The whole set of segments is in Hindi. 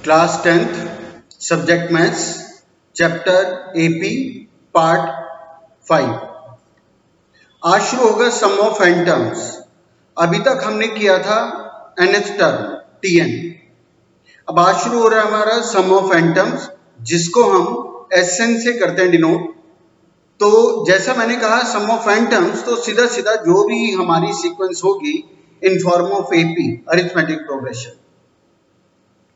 Class 10th subject maths chapter AP part 5। आज शुरू होगा सम ऑफ एन टर्म्स। अभी तक हमने किया था nth टर्म tn। अब आज शुरू हो रहा है हमारा सम ऑफ एन टर्म्स, जिसको हम Sn से करते हैं डिनोट। तो जैसा मैंने कहा सम ऑफ एन टर्म्स, तो सीधा सीधा जो भी हमारी सीक्वेंस होगी in form of AP arithmetic progression,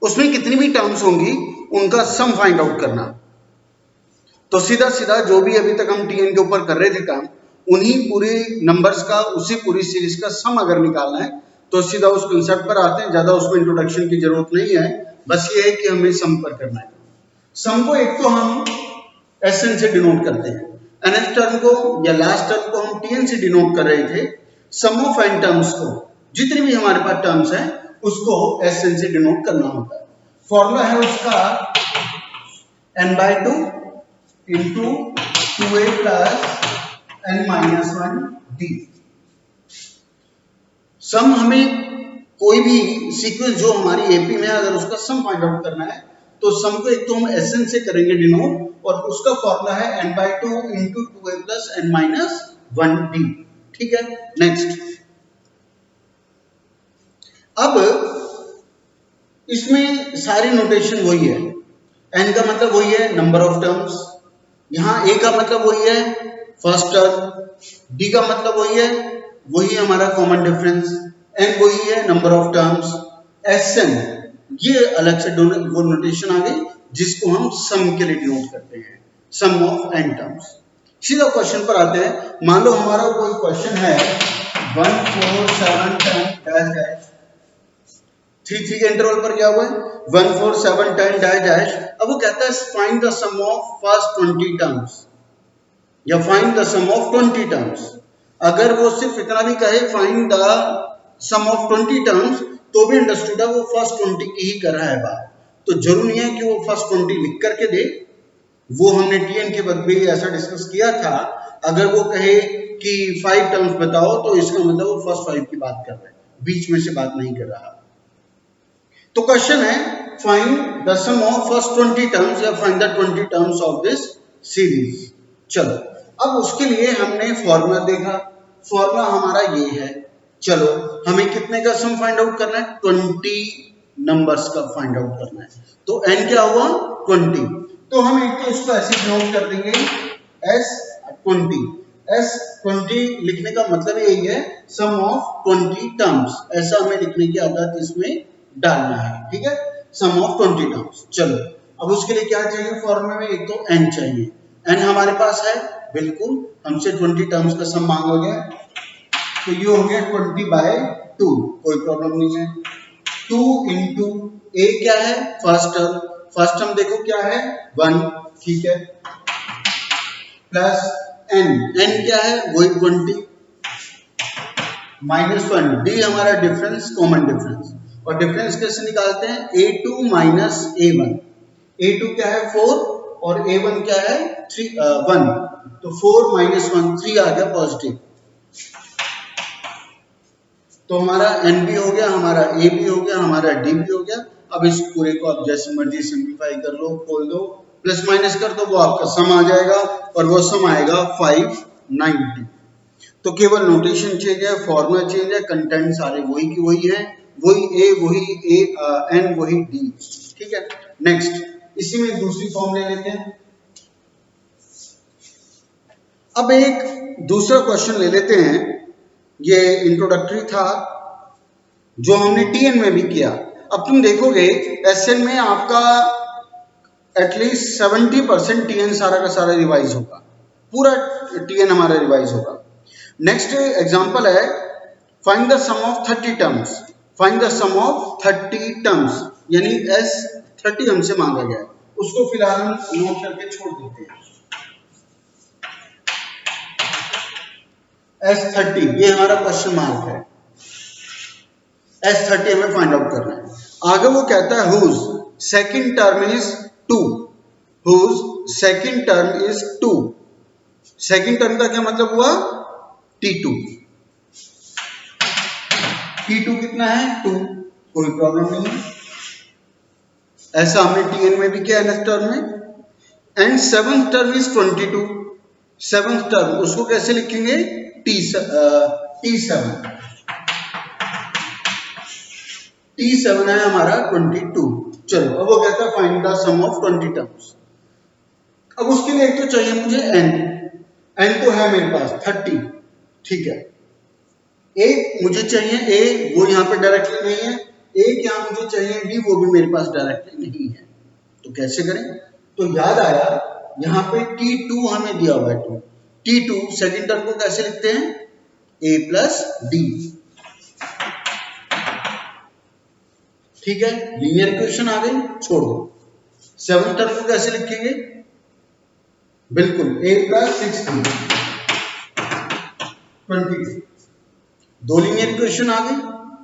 उसमें कितनी भी टर्म्स होंगी उनका सम फाइंड आउट करना। तो सीधा सीधा जो भी अभी तक हम टीएन के ऊपर कर रहे थे काम, उन्हीं पूरे नंबर्स का, उसी पूरी सीरीज का सम अगर निकालना है तो सीधा उस कंसेप्ट पर आते हैं। ज्यादा उसमें इंट्रोडक्शन की जरूरत नहीं है, बस ये है कि हमें सम पर करना है। सम को एक तो हम Sn से डिनोट करते हैं, nth टर्म को या लास्ट टर्म को हम Tn से डिनोट कर रहे थे। सम ऑफ एन टर्म्स को, जितनी भी हमारे पास टर्म्स हैं उसको Sn से डिनोट करना होता है। फॉर्मूला है उसका n/2 into 2a plus n-1d। सम हमें कोई भी सीक्वेंस जो हमारी एपी में अगर उसका सम फाइंड आउट करना है तो सम को एक तो हम Sn से करेंगे डिनोट, और उसका फॉर्मूला है n/2 into 2a plus n-1d। ठीक है, नेक्स्ट। अब इसमें सारी नोटेशन वही है। n का मतलब वही है नंबर ऑफ टर्म्स, यहाँ a का मतलब वही है फर्स्ट टर्म, d का मतलब वही है, वही हमारा कॉमन डिफरेंस, n वही है नंबर ऑफ टर्म्स, Sn ये अलग से वो नोटेशन आ गई जिसको हम सम के लिए डिनोट करते हैं, सम ऑफ n टर्म्स। सीधा क्वेश्चन पर आते हैं। मान लो हमारा कोई क्वेश्चन है 1 4 7 10 डैश 3 के इंटरवल पर क्या हुआ है 1 4 7 10 डैश। अब वो कहता है find the sum of first 20 terms या find the sum of 20 terms. अगर वो सिर्फ इतना भी कहे find the sum of 20 terms, तो भी अंडरस्टूड है वो फर्स्ट 20 की ही कर रहा है बात। तो जरूरी नहीं है कि वो फर्स्ट 20 लिख करके दे। वो हमने टीएन के वक्त भी ऐसा डिस्कस किया था। अगर वो कहे कि 5 टर्म्स बताओ तो इसका मतलब वो फर्स्ट 5 की बात कर रहा है, बीच में से बात नहीं कर रहा। तो क्वेश्चन है find the sum of first 20 terms या find the 20 terms of this series. चलो, अब उसके लिए हमने फॉर्मूला देखा। फॉर्मूला हमारा ये है। चलो, हमें कितने का सम फाइंड आउट करना है 20 नंबर्स का फाइंड आउट करना है। तो n क्या हुआ 20। तो हम एक तो इसको ऐसे नोट कर देंगे S20। S20 लिखने का मतलब यही है सम ऑफ 20 टर्म्स, ऐसा हमें लिखने की आदत इसमें डालना है। ठीक है, सम ऑफ 20 टर्म्स। चलो, अब उसके लिए क्या चाहिए फॉर्मूला में, एक तो n चाहिए। n हमारे पास है, बिल्कुल हमसे 20 टर्म्स का सम मांगा गया, तो ये हो गया 20/2, कोई प्रॉब्लम नहीं है। 2 इंटू a क्या है फर्स्ट टर्म, फर्स्ट टर्म देखो क्या है 1, ठीक है, प्लस n क्या है वही 20, -1 d हमारा डिफरेंस, कॉमन डिफरेंस। और डिफरेंस कैसे निकालते हैं a2 माइनस a1। a2 क्या है 4 और a1 क्या है 1, तो 4 - 1 3 आ गया पॉजिटिव। तो हमारा n भी हो गया, हमारा a भी हो गया, हमारा d भी हो गया। अब इस पूरे को आप जैसे मर्जी सिंप्लीफाई कर लो, खोल दो, प्लस माइनस कर दो, वो आपका सम आ जाएगा और वो सम आएगा 590। तो केवल नोटेशन चेंज है, फॉर्मूला चेंज है, कंटेंट सारे वही की वही है, वही a वही n वही d। ठीक है, नेक्स्ट। इसी में दूसरी फॉर्म ले लेते हैं। अब एक दूसरा क्वेश्चन ले लेते हैं, ये इंट्रोडक्टरी था जो हमने टीएन में भी किया। अब तुम देखोगे एसएन में आपका एटलीस्ट 70% टीएन सारा का सारा रिवाइज होगा, पूरा टीएन हमारा रिवाइज होगा। नेक्स्ट एग्जांपल है find the sum of 30 terms. Find the sum of 30 terms यानी S30 हमसे मांगा गया है, उसको फिलहाल हम नोट करके छोड़ देते हैं। S30 ये हमारा क्वेश्चन मार्क है, S30 हमें फाइंड आउट करना है। आगे वो कहता है whose second term is 2, whose second term is 2। Second term का क्या मतलब हुआ T2। T2 कितना है 2, कोई प्रॉब्लम नहीं है। ऐसा हमने टीएन में भी किया nth टर्म में। And seventh term is 22, seventh term उसको कैसे लिखेंगे, T7 है हमारा 22। चलो अब वो कहता है find the sum of 20 terms. अब उसके लिए एक तो चाहिए मुझे n तो है मेरे पास 30, ठीक है। एक मुझे चाहिए a, वो यहाँ पे डायरेक्टली नहीं है। एक यहाँ मुझे चाहिए d, वो भी मेरे पास डायरेक्टली नहीं है। तो कैसे करें, तो याद आया यहाँ पे T2 हमें दिया हुआ है। T2 सेकंड टर्म को कैसे लिखते हैं, a प्लस d, ठीक है। लीनियर इक्वेशन आ गई, छोड़ दो। सेवन टर्म को कैसे लिखेंगे, बिल्कुल a प्लस 6d 22। दो लीनियर इक्वेशन आ गई,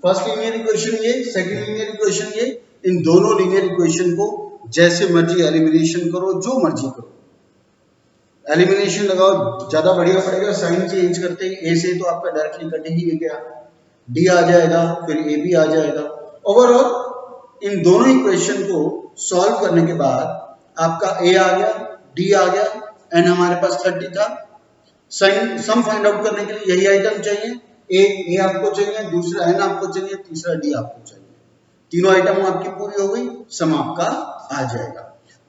फर्स्ट लीनियर इक्वेशन ये, सेकंड लीनियर इक्वेशन ये। इन दोनों लीनियर इक्वेशन को जैसे मर्जी एलिमिनेशन करो, जो मर्जी करो, एलिमिनेशन लगाओ, ज्यादा बढ़िया पड़ेगा। साइन चेंज करते ही a से तो आपका डायरेक्टली कट ही गया, d आ जाएगा, फिर a भी आ जाएगा। ओवरऑल इन दोनों इक्वेशन को सॉल्व करने के बाद आपका a आ गया, d आ गया, n हमारे पास 30 था। साइन सम फाइंड आउट करने के लिए यही आइटम चाहिए, एक a आपको चाहिए, दूसरा n आपको चाहिए, तीसरा d आपको चाहिए। तीनों आइटम आपकी पूरी हो गई, सम आपका आ जाएगा।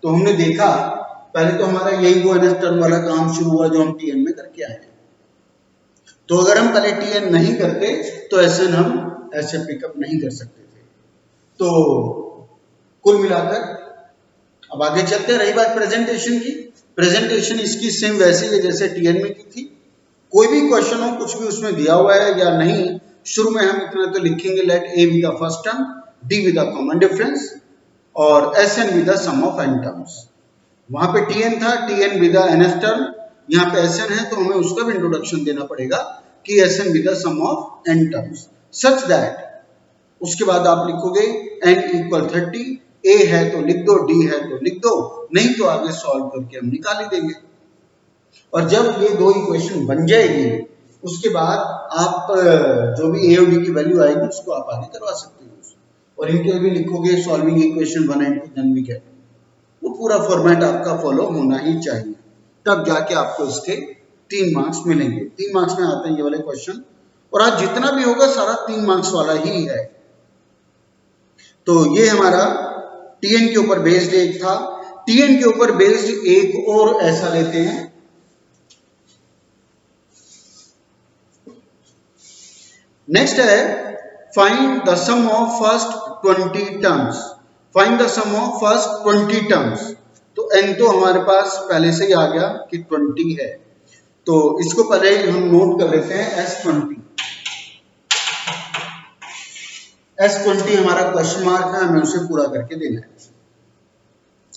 तो हमने देखा पहले तो हमारा यही वो nth टर्म वाला काम शुरू हुआ जो हम Tn में करके आए हैं। तो अगर हम पहले Tn नहीं करते तो Sn हम ऐसे पिकअप नहीं कर सकते थे। तो कुल मिलाकर अब आगे चलते हैं। रही बात प्रेजेंटेशन की, प्रेजेंटेशन इसकी सेम वैसी है जैसे Tn में की थी। कोई भी क्वेश्चन हो, कुछ भी उसमें दिया हुआ है या नहीं, शुरू में हम इतना तो लिखेंगे, let a with the first term, d with the common difference और Sn with the sum of n terms. वहां पे Tn था, Tn with the nth term, यहाँ पे Sn है तो हमें उसका भी इंट्रोडक्शन देना पड़ेगा कि Sn with the sum of n terms, such that उसके बाद आप लिखोगे n इक्वल 30, a है तो लिख दो, d है तो लिख दो, नहीं तो आगे सॉल्व करके हम निकाल ही देंगे। और जब ये दो इक्वेशन बन जाएगी उसके बाद आप जो भी a और d की वैल्यू आएगी उसको आप आगे करवा सकते हो। और इनके भी लिखोगे solving equation 1 and 2 then we get, वो पूरा फॉर्मेट आपका फॉलो होना ही चाहिए, तब जाके आपको इसके 3 मार्क्स मिलेंगे। 3 मार्क्स में आते हैं ये वाले क्वेश्चन, और आज जितना भी होगा सारा 3 मार्क्स वाला ही है। तो ये हमारा Tn के ऊपर बेस्ड एक था। Tn के ऊपर बेस्ड एक और ऐसा लेते हैं, नेक्स्ट है find the sum of first 20 terms. Find the sum of first 20 terms. तो n तो हमारे पास पहले से ही आ गया कि 20 है, तो इसको पहले हम नोट कर लेते हैं S20। S20 हमारा क्वेश्चन मार्क है, हमें उसे पूरा करके देना है।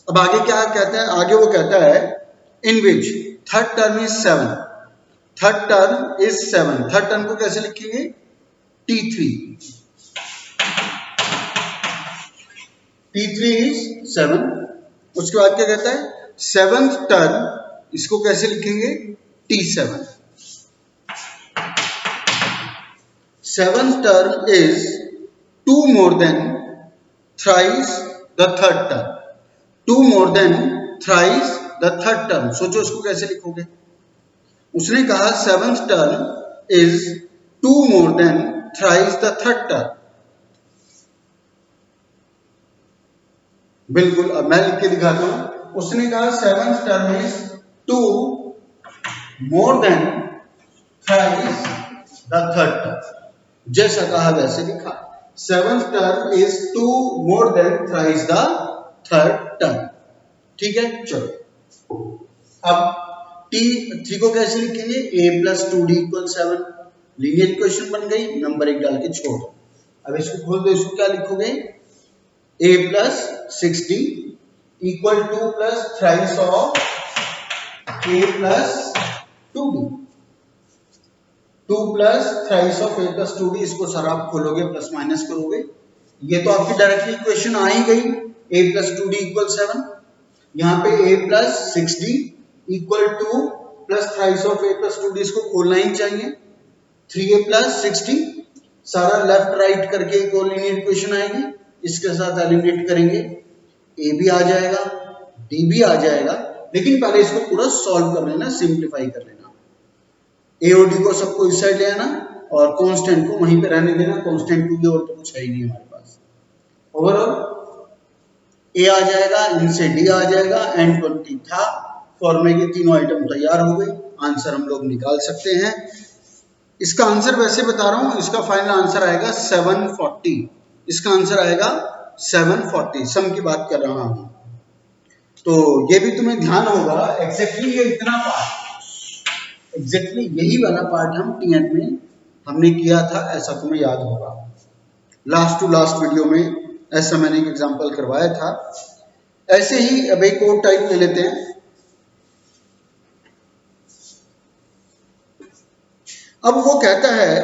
अब आगे क्या कहता है, आगे वो कहता है in which third term is 7। Third term is 7। Third term को कैसे लिखेंगे, T3। T3 is 7। उसके बाद क्या कहता है, सेवंथ टर्म, इसको कैसे लिखेंगे, T7। Seventh term is 2 more than thrice the third term। 2 more than thrice the third term। सोचो इसको कैसे लिखोगे। उसने कहा seventh term is 2 more than thrice the third term। बिल्कुल, अब मैं लिख के दिखाता हूं। उसने कहा seventh term is 2 more than thrice the third term। जैसा कहा वैसे लिखा। Seventh term is 2 more than thrice the third term। ठीक है, चलो अब T3 को कैसे लिखेंगे, a plus 2d equal 7। Linear equation बन गई, नंबर 1 डाल के छोड़ दो। अब इसको खोल दो, इसको क्या लिखोगे, a plus 6d equal 2 plus thrice of a plus 2d। 2 plus thrice of a plus 2d, इसको सारा आप खोलोगे प्लस माइनस करोगे, ये तो आपकी डायरेक्टली इक्वेशन आ ही गई, a प्लस 2d इक्वल 7। यहाँ पे a plus 6d equal 2 plus thrice of a plus 2d, इसको खोलना ही चाहिए। 3a प्लस 6d, सारा लेफ्ट राइट करके एक और लीनियर इक्वेशन आएगी, इसके साथ एलिमिनेट करेंगे। ए भी आ जाएगा, डी भी आ जाएगा, लेकिन पहले इसको पूरा सॉल्व कर लेना, सिंप्लीफाई कर लेना। ए और डी को सबको इस साइड ले आना और कांस्टेंट को वहीं पे रहने देना, कांस्टेंट टू की और तो कुछ है ही नहीं हमारे पास। ओवरऑल ए आ जाएगा, इनसे डी आ जाएगा, एंड 20 था। फॉर्मूले के तीनों आइटम तैयार हो गए, आंसर हम लोग निकाल सकते हैं। इसका आंसर वैसे बता रहा हूं, इसका फाइनल आंसर आएगा 740। इसका आंसर आएगा 740, सम की बात कर रहा हूं। तो ये भी तुम्हें ध्यान होगा, एग्जैक्टली ये इतना पार्ट, एग्जैक्टली यही वाला पार्ट हम टीएन में हमने किया था, ऐसा तुम्हें याद होगा। लास्ट टू लास्ट वीडियो में ऐसा मैंने एक एग्जांपल करवाया था। ऐसे ही अब एक और टाइप ले लेते हैं। अब वो कहता है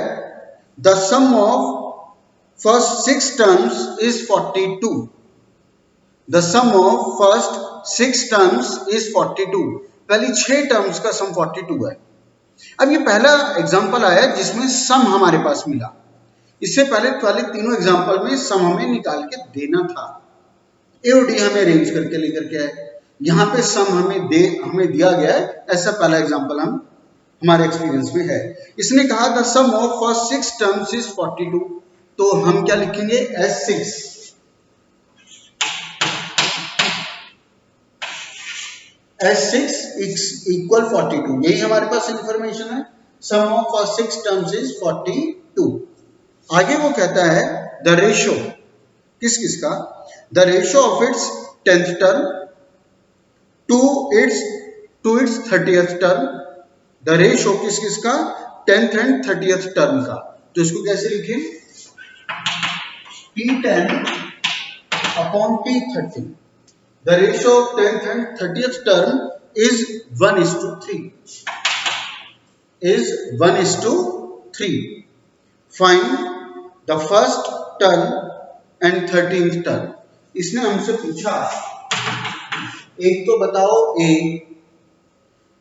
the sum of first 6 terms is 42। The sum of first 6 terms is 42। पहली 6 टर्म्स का सम 42 है। अब ये पहला एग्जांपल आया जिसमें सम हमारे पास मिला। इससे पहले वाले तीनों एग्जांपल में सम हमें निकाल के देना था। ए और डी हमें अरेंज करके लेकर के आए, यहाँ पे सम हमें दिया गया है। ऐसा पहला एग्जांपल हमारे एक्सपीरियंस में है। इसने कहा the sum of first 6 terms is 42, तो हम क्या लिखेंगे, S6। S6 इक्वल 42, यही हमारे पास इंफॉर्मेशन है। Sum of first 6 terms is 42। आगे वो कहता है द रेशियो, किस का, the ratio of its 10th term to its 30th term. The ratio किस का, 10th एंड 30th टर्म का। तो इसको कैसे लिखें, P10 upon P30। The ratio of 10th and 30th term is 1:3, is 1:3। Find the first term and 13th term. इसने हमसे पूछा एक तो बताओ ए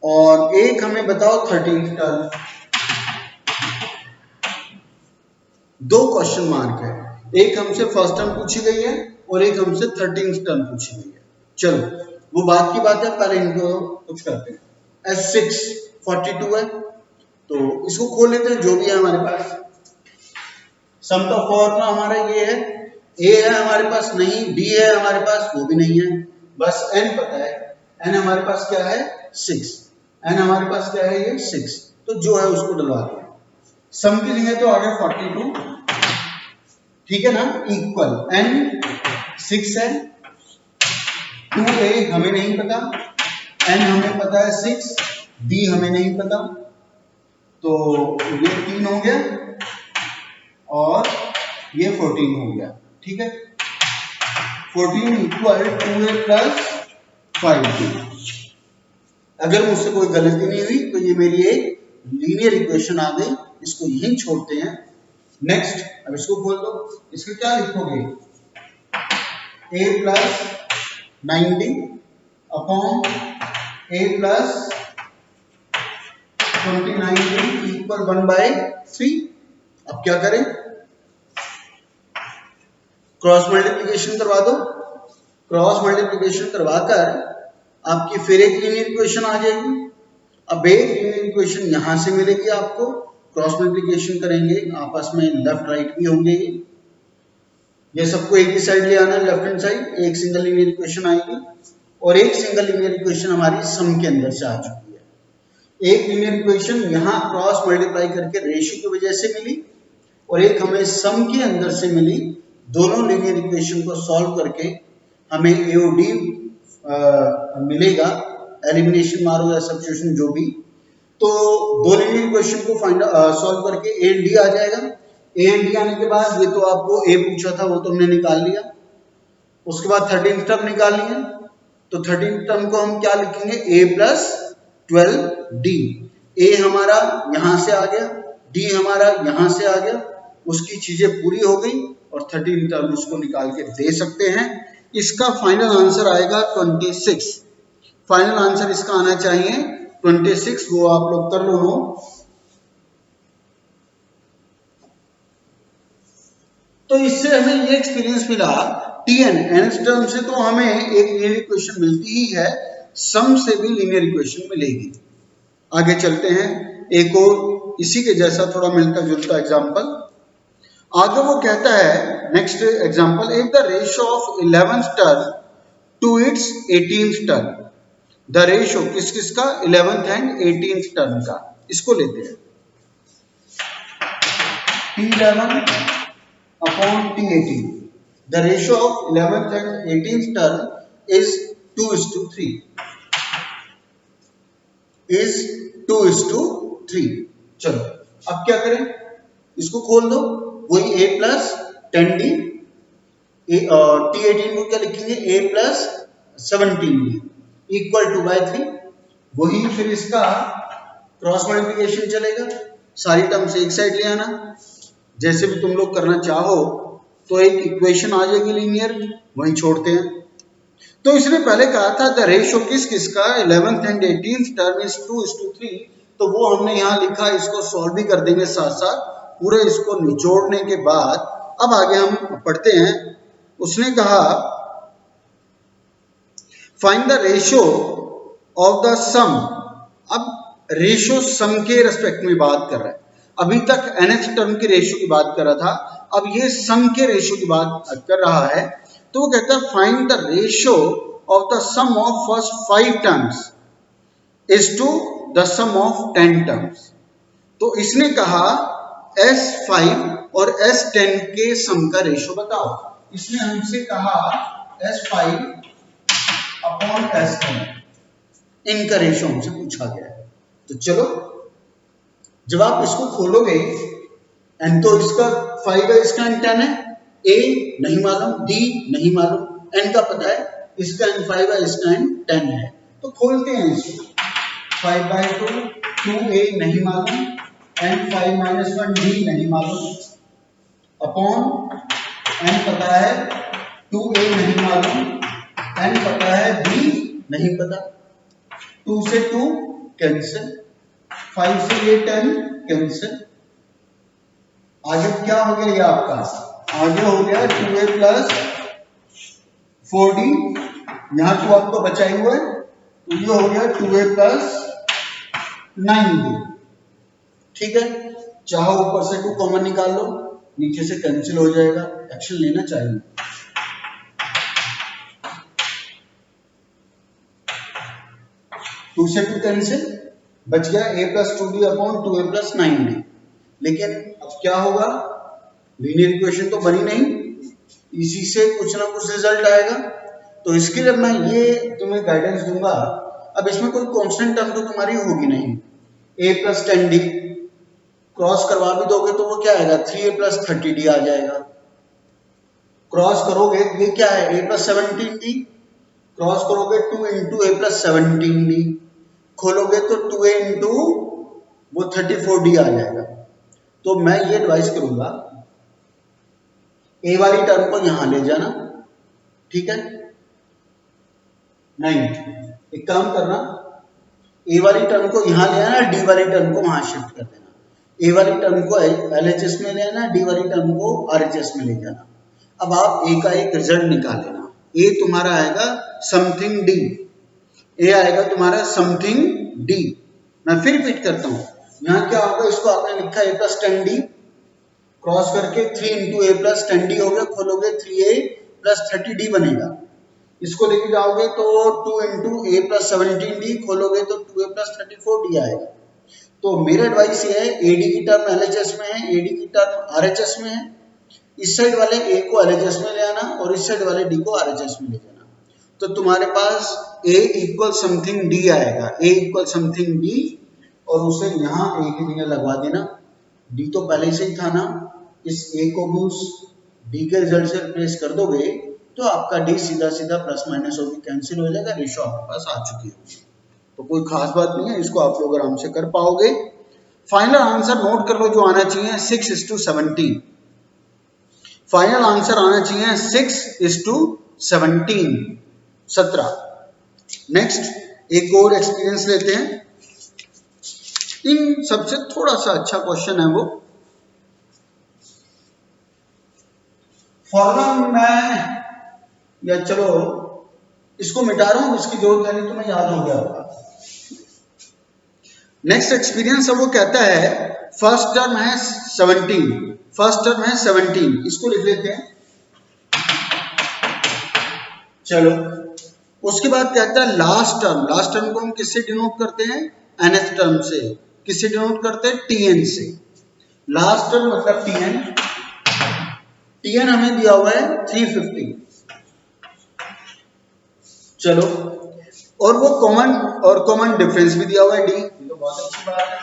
और एक हमें बताओ 13th टर्म। दो क्वेश्चन मार्क है, एक हमसे फर्स्ट टर्म पूछी गई है और एक हमसे 13th टर्म पूछी गई है। चलो वो बात की बात है, पहले इनको कुछ करते हैं। S6 42 है, तो इसको खोल लेते हैं जो भी है हमारे पास। सम का फॉर्मूला हमारा ये है, ए है हमारे पास नहीं, डी है हमारे पास वो भी नहीं है, बस n पता है। n हमारे पास क्या है 6, n हमारे पास क्या है ये 6, तो जो है उसको डलवा दें। सम की जगह तो आ गया 42, ठीक है ना, इक्वल n 6 है, 2a हमें नहीं पता, n हमें पता है 6, d हमें नहीं पता, तो ये 3 हो गया और ये 14 हो गया, ठीक है। 14 इक्वल 2a प्लस 5b। अगर मुझसे कोई गलती नहीं हुई तो ये मेरी एक लीनियर इक्वेशन आ गई, इसको यहीं छोड़ते हैं। नेक्स्ट, अब इसको खोल दो, इसको क्या लिखोगे, a plus 90 upon a plus 29 equal 1/3। अब क्या करें, क्रॉस मल्टीप्लिकेशन करवा दो। क्रॉस मल्टीप्लिकेशन करवाकर आपकी फिर एक लीनियर इक्वेशन आ जाएगी। अब एक लीनियर इक्वेशन यहां से मिलेगी आपको, क्रॉस मल्टीप्लिकेशन करेंगे आपस में, लेफ्ट राइट भी होंगे, ये सबको एक ही साइड ले आना है, लेफ्ट हैंड साइड। एक सिंगल लीनियर इक्वेशन आएगी और एक सिंगल लीनियर इक्वेशन हमारी सम के अंदर से आ चुकी है। एक लीनियर इक्वेशन यहाँ क्रॉस मल्टीप्लाई करके रेशियो की वजह से मिली और एक हमें सम के अंदर से मिली। दोनों लीनियर इक्वेशन को सॉल्व करके हमें ए और डी मिलेगा, एलिमिनेशन मारो या सब्स्टिट्यूशन जो भी। तो दो लीनियर इक्वेशन को सॉल्व करके ए एंड डी आ जाएगा। ए एंड डी आने के बाद ये तो आपको ए पूछा था वो तो हमने निकाल लिया, उसके बाद 13th टर्म निकाल लिया, तो 13th टर्म को हम क्या लिखेंगे, a प्लस 12d। ए हमारा यहां से आ गया, डी हमारा यहां से आ गया, उसकी चीजें पूरी हो गई और 13th टर्म उसको निकाल के दे सकते हैं। इसका फाइनल आंसर आएगा 26। फाइनल आंसर इसका आना चाहिए 26, वो आप लोग कर लो। तो इससे हमें ये एक्सपीरियंस मिला Tn nth टर्म से तो हमें एक लीनियर इक्वेशन मिलती ही है, सम से भी लीनियर इक्वेशन मिलेगी। आगे चलते हैं, एक और इसी के जैसा थोड़ा मिलता जुलता एग्जांपल। आगे वो कहता है next example, if the ratio of 11th term to its 18th term, the ratio किस किस का, 11th एंड 18th टर्म का, इसको लेते हैं T11 upon T18, the ratio of 11th and 18th term is 2:3, is 2:3। चलो अब क्या करें, इसको खोल दो, वही a प्लस 10d, T18 को क्या लिखेंगे, a plus 17d equal to by 3, वही फिर इसका क्रॉस मल्टीप्लिकेशन चलेगा, सारी टर्म से एक साइड ले आना, जैसे भी तुम लोग करना चाहो, तो एक इक्वेशन आ जाएगी लीनियर, वहीं छोड़ते हैं। तो इसने पहले कहा था द रेशियो किस किस का, 11th and 18th term is 2:3, तो वो हमने यहाँ लिखा, इसको सॉल्व भी कर देंगे साथ साथ, पूरे इसको निचोड़ने के बाद अब आगे हम पढ़ते हैं। उसने कहा find the ratio of the sum, अब रेशियो सम के रेस्पेक्ट में बात कर रहा है, अभी तक nth टर्म के रेशियो की बात कर रहा था, अब ये सम के रेशियो की बात कर रहा है। तो वो कहता है find the ratio of the sum of first 5 terms is to the sum of 10 terms. तो इसने कहा S5 और S10 के सम का रेशियो बताओ, इसने हमसे कहा S5 अपॉन S10, इनका रेशियो हमसे पूछा गया है। तो चलो जब आप इसको खोलोगे, एन तो इसका 5 है, इसका एन 10 है, ए नहीं मालूम, डी नहीं मालूम, एन का पता है, इसका एन 5 है, इसका एन 10 है, तो खोलते हैं इसको, 5/2, 2a नहीं मालूम, एन 5 - 1 डी नहीं मालूम, अपॉन एन पता है, 2a नहीं मालूम, एन पता है, डी नहीं पता, 2 से 2 कैंसिल, 5 से ये 10 कैंसिल, आगे क्या हो गया ये आपका, आगे हो गया 2a प्लस 4d, यहां 2 आपको बचा ही हुआ है, तो ये हो गया 2a प्लस 9d। ठीक है, चाहो ऊपर से 2 कॉमन निकाल लो, नीचे से कैंसिल हो जाएगा, एक्शन लेना चाहिए। टू से 2 कैंसिल, बच गया a plus 2d upon 2a plus 9d। लेकिन अब क्या होगा, लीनियर इक्वेशन तो बनी नहीं, इसी से कुछ ना कुछ रिजल्ट आएगा, तो इसके लिए मैं ये तुम्हें गाइडेंस दूंगा। अब इसमें कोई कांस्टेंट टर्म तो तुम्हारी होगी नहीं, a प्लस 10d क्रॉस करवा भी दोगे तो वो क्या आएगा, 3a प्लस 30d आ जाएगा, क्रॉस करोगे ये क्या है, a प्लस 17d, क्रॉस करोगे 2 इंटू a प्लस 17d, खोलोगे तो 2a इंटू वो 34d आ जाएगा। तो मैं ये एडवाइस करूंगा, ए वाली टर्म को यहां ले जाना, ठीक है, नहीं एक काम करना, ए वाली टर्म को यहां ले आना, डी वाली टर्म को वहां शिफ्ट कर देना, ए वाली टर्म को एलएचएस में ले आना, डी वाली टर्म को आरएचएस में ले जाना। अब आप ए का एक रिजल्ट निकाल लेना, ए तुम्हारा आएगा समथिंग डी, ए आएगा तुम्हारा समथिंग डी। मैं फिर रिपीट करता हूं, यहां क्या होगा, इसको आपने लिखा a प्लस 10d, क्रॉस करके 3 इंटू a प्लस 10d हो गया, खोलोगे 3a प्लस 30d बनेगा, इसको लेके जाओगे तो 2 इंटू a प्लस 17d, खोलोगे तो 2a प्लस 34d आएगा। तो मेरा एडवाइस ये है, ad की टर्म LHS में है, ad की टर्म RHS में है, इस साइड वाले a को LHS में ले आना और इस साइड वाले d को RHS में ले जाना, तो तुम्हारे पास a इक्वल समथिंग d आएगा, a इक्वल समथिंग d, और उसे यहाँ a की जगह लगवा देना, d तो पहले से ही था ना, इस a को भी उस d के रिजल्ट से रिप्लेस कर दोगे तो आपका d सीधा सीधा प्लस माइनस होगी, कैंसिल हो जाएगा, रेशियो आपके पास आ चुकी है। तो कोई खास बात नहीं है, इसको आप लोग आराम से कर पाओगे। फाइनल आंसर नोट कर लो जो आना चाहिए, 6:17। फाइनल आंसर आना चाहिए 6:17, 17। नेक्स्ट एक और एक्सपीरियंस लेते हैं, इन सबसे थोड़ा सा अच्छा क्वेश्चन है वो। फॉर्मूला मैं या चलो इसको मिटा रहा हूं, इसकी जरूरत है नहीं, तुम्हें याद हो गया होगा। नेक्स्ट एक्सपीरियंस है, वो कहता है फर्स्ट टर्म है 17, फर्स्ट टर्म है 17, इसको लिख लेते हैं। चलो उसके बाद कहता है लास्ट टर्म, लास्ट टर्म को हम किससे डिनोट करते हैं? nth टर्म से। किससे डिनोट करते हैं? tn से। लास्ट टर्म मतलब tn, tn हमें दिया हुआ है 350। चलो और वो कॉमन डिफरेंस भी दिया हुआ है d, तो बहुत अच्छी बात है।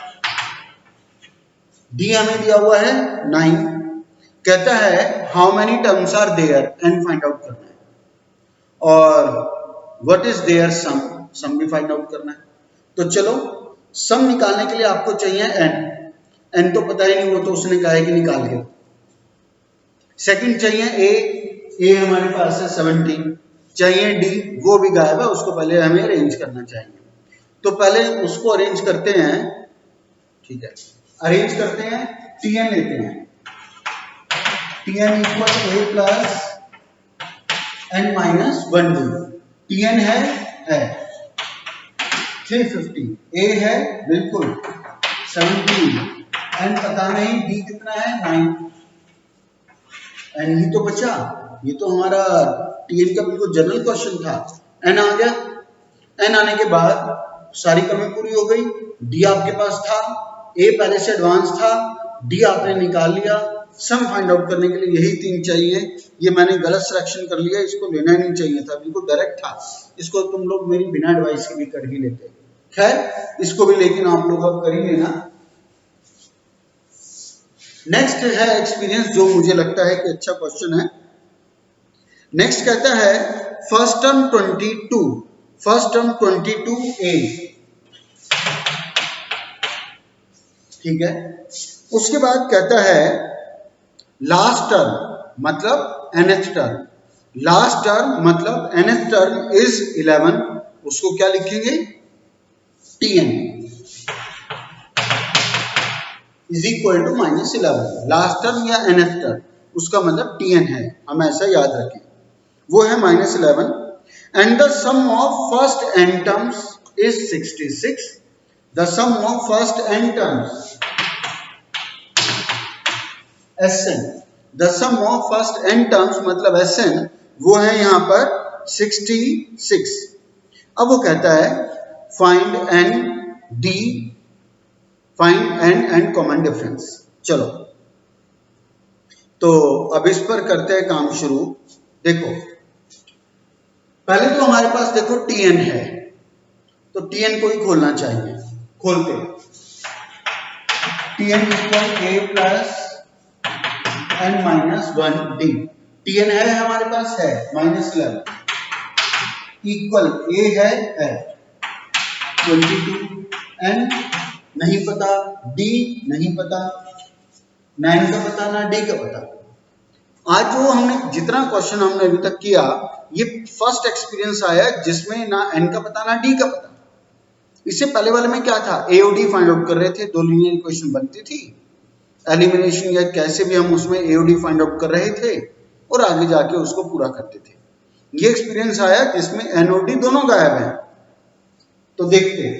d हमें दिया हुआ है 9। कहता है how many terms are there, n find out करना है, और what is their sum, sum भी फाइंड आउट करना है। तो चलो सम निकालने के लिए आपको चाहिए n तो पता ही नहीं, वो तो उसने कहा है कि निकाल के। सेकंड चाहिए a हमारे पास है 17, चाहिए d, वो भी गायब है, उसको पहले हमें अरेंज करना चाहिए। तो पहले उसको अरेंज करते हैं, ठीक है, अरेंज करते हैं, tn लेते हैं, tn equal a plus n minus 1d, tn है 350, a है बिल्कुल 17, n पता नहीं, d कितना है 9, n ही तो बचा, ये तो हमारा tn का बिल्कुल जनरल क्वेश्चन था। n आ गया, n आने के बाद सारी कमी पूरी हो गई, d आपके पास था, a पहले से एडवांस था, d आपने निकाल लिया। सम फाइंड आउट करने के लिए यही 3 चाहिए। ये मैंने गलत सिलेक्शन कर लिया, इसको लेना ही नहीं चाहिए था, बिल्कुल डायरेक्ट था, इसको तुम लोग मेरी बिना एडवाइस के भी कर ही लेते। खैर इसको भी लेकिन आप लोग अब कर ही लेना। नेक्स्ट है एक्सपीरियंस, जो मुझे लगता है कि अच्छा क्वेश्चन है। नेक्स्ट कहता है first term 22, first term 22a, ठीक है। उसके बाद कहता है लास्ट टर्म मतलब nth टर्म, लास्ट टर्म मतलब nth टर्म इज 11, उसको क्या लिखेंगे? tn is equal to -11, last term या nth टर्म, उसका मतलब tn है, हम ऐसा याद रखें, वो है -11। And the sum of first n terms is 66, the sum of first n terms Sn, the sum of first n terms मतलब Sn, वो है यहां पर 66। अब वो कहता है find n d, find n and common difference. चलो तो अब इस पर करते हैं काम शुरू। देखो पहले तो हमारे पास देखो tn है, तो tn को ही खोलना चाहिए, खोलते tn equal a plus n minus 1d, tn है हमारे पास, है -11, इक्वल a है 22, n नहीं पता, d नहीं पता, 9 का पता ना d का पता। आज जो हमने जितना क्वेश्चन हमने अभी तक किया, ये फर्स्ट एक्सपीरियंस आया जिसमें ना n का पता ना d का पता। इससे पहले वाले में क्या था, a और d फाइंड आउट कर रहे थे, दो लीनियर इक्वेशन बनती थी, एलिमिनेशन या कैसे भी हम उसमें a और d फाइंड आउट कर रहे थे और आगे जाके उसको पूरा करते थे। ये एक्सपीरियंस आया जिसमें n और d दोनों गायब हैं। तो देखते हैं,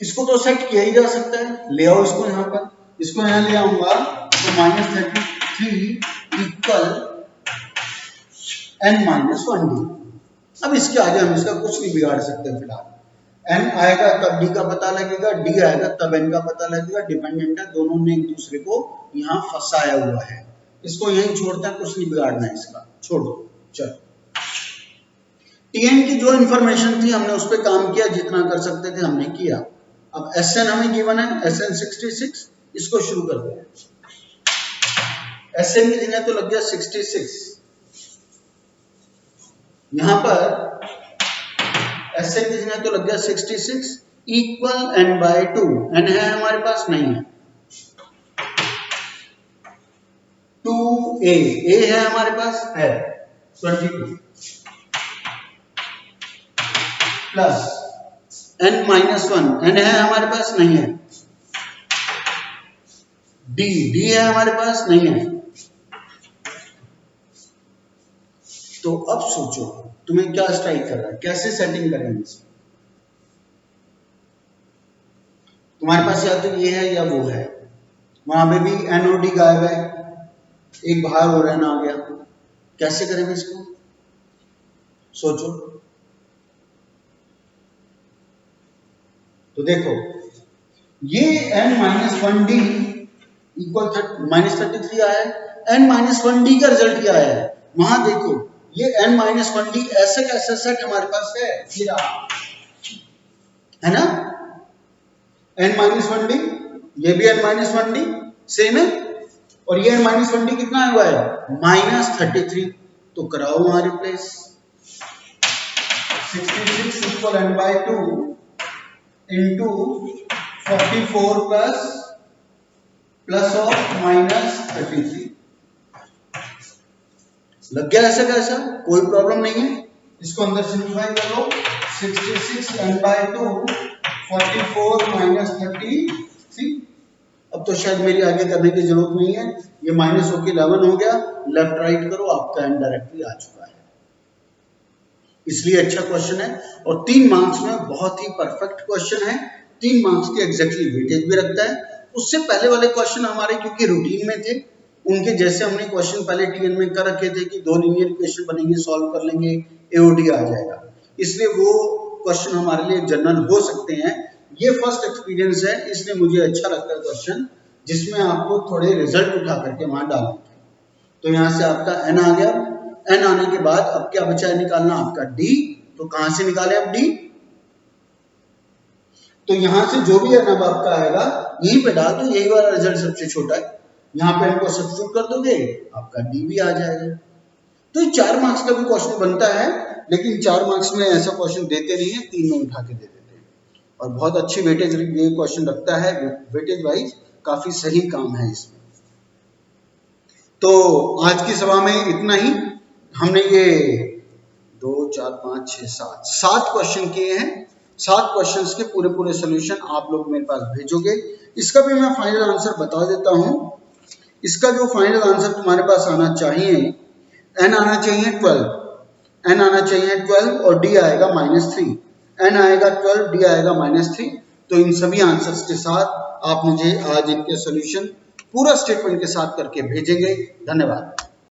इसको तो सेट किया ही जा सकता है, ले आओ इसको यहाँ पर, इसको यहाँ ले आऊंगा तो -33 इक्वल n माइनस 1d। अब इसके आगे हम इसका कुछ नहीं बिगाड़ सकते फिलहाल, n आएगा तब d का पता लगेगा, d आएगा तब n का पता लगेगा, डिपेंडेंट है, दोनों ने एक दूसरे को यहाँ फंसाया हुआ है। इसको यहीं छोड़ते हैं, कुछ नहीं बिगाड़ना है इसका, छोड़ दो। चलो tn की जो इंफॉर्मेशन थी हमने उस पर काम किया, जितना कर सकते थे हमने किया। अब Sn हमें गिवन है, Sn 66, इसको शुरू करते हैं। Sn की जगह तो लग गया 66, यहां पर Sn की जगह तो लग गया 66 इक्वल n/2, n है हमारे पास, नहीं है, 2a, a है हमारे पास, है 22 प्लस n-1, n है हमारे पास, नहीं है, d है हमारे पास, नहीं है, तो तो अब सोचो तुम्हें क्या स्ट्राइक कर रहा है, कैसे सेटिंग करेंगे इसको। तुम्हारे पास या तो ये है या वो है, वहां पे भी एनओडी गायब है, एक बाहर और एन आ गया, कैसे करेंगे इसको, सोचो। तो देखो ये n-1d इक्वल -33 आया है, n-1d का रिजल्ट क्या आया है, वहां देखो ये n-1d ऐसे कैसे सेट हमारे पास है, है ना, n-1d, ये भी n-1d सेम है, और ये n-1d कितना हुआ है -33, तो कराओ वहां replace. 66 equal n/2 into 44 plus of -33, लग गया ऐसा कैसा, कोई प्रॉब्लम नहीं है, इसको अंदर सिंप्लीफाई कर लो। 66 n/2 44 -33, अब तो शायद मेरी आगे करने की जरूरत नहीं है, ये माइनस होके 11 हो गया, लेफ्ट राइट करो, आपका n डायरेक्टली आ चुका है, इसलिए अच्छा क्वेश्चन है, और 3 मार्क्स में बहुत ही परफेक्ट क्वेश्चन है, 3 मार्क्स के एग्जैक्टली वेटेज भी रखता है। उससे पहले वाले क्वेश्चन हमारे क्योंकि रूटीन में थे, उनके जैसे हमने क्वेश्चन पहले टीएन में कर रखे थे कि 2 लीनियर इक्वेशन बनेंगे, सॉल्व कर लेंगे, एओडी आ जाएगा, इसलिए वो क्वेश्चन हमारे लिए जनरल हो सकते हैं। ये फर्स्ट एक्सपीरियंस है, इसलिए मुझे अच्छा लगता है क्वेश्चन जिसमें आपको थोड़े रिजल्ट उठा करके वहां डालना है। तो यहाँ से आपका n आ गया, n आने के बाद अब क्या बचा है निकालना, आपका d, तो कहां से निकाले अब d, तो यहां से जो भी n अब आपका आएगा यहीं पे डाल दो, यही वाला रिजल्ट सबसे छोटा है, यहाँ पे इनको सब्स्टिट्यूट कर दोगे, आपका d भी आ जाएगा। तो ये 4 मार्क्स का भी क्वेश्चन बनता है, लेकिन 4 मार्क्स में ऐसा क्वेश्चन देते नहीं है, 3 में उठा के दे देते हैं, और बहुत अच्छी वेटेज ये क्वेश्चन रखता है, वेटेज वाइज काफी सही काम है इसमें। तो आज की सभा में इतना ही, हमने ये 2 4 5 6 7 क्वेश्चन किए हैं, 7 क्वेश्चंस के पूरे पूरे सॉल्यूशन आप लोग मेरे पास भेजोगे। इसका भी मैं फाइनल आंसर बता देता हूं, इसका जो फाइनल आंसर तुम्हारे पास आना चाहिए, n आना चाहिए 12, n आना चाहिए 12 और d आएगा -3, n आएगा 12, d आएगा -3, तो इन सभी आंसर्स के साथ आप मुझे आज इनके सॉल्यूशन पूरा स्टेटमेंट के साथ करके भेजेंगे। धन्यवाद।